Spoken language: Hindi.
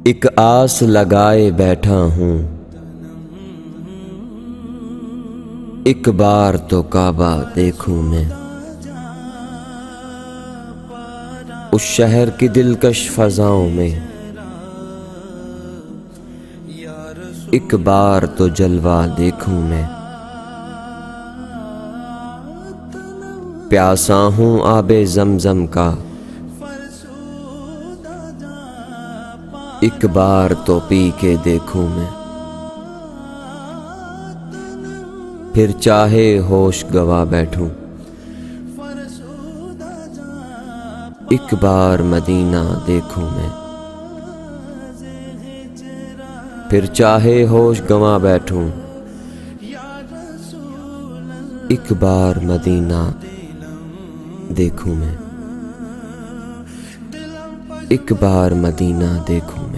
एक आस लगाए बैठा हूँ, एक बार तो काबा देखूं मैं। उस शहर की दिलकश फजाओं में एक बार तो जलवा देखूं मैं। प्यासा हूँ आबे ज़मज़म का, एक बार तो पी के देखूं मैं। फिर चाहे होश गवा बैठूं, एक बार मदीना देखूं मैं। फिर चाहे होश गवा बैठूं, एक बार मदीना देखूं मैं। एक बार मदीना देखूं।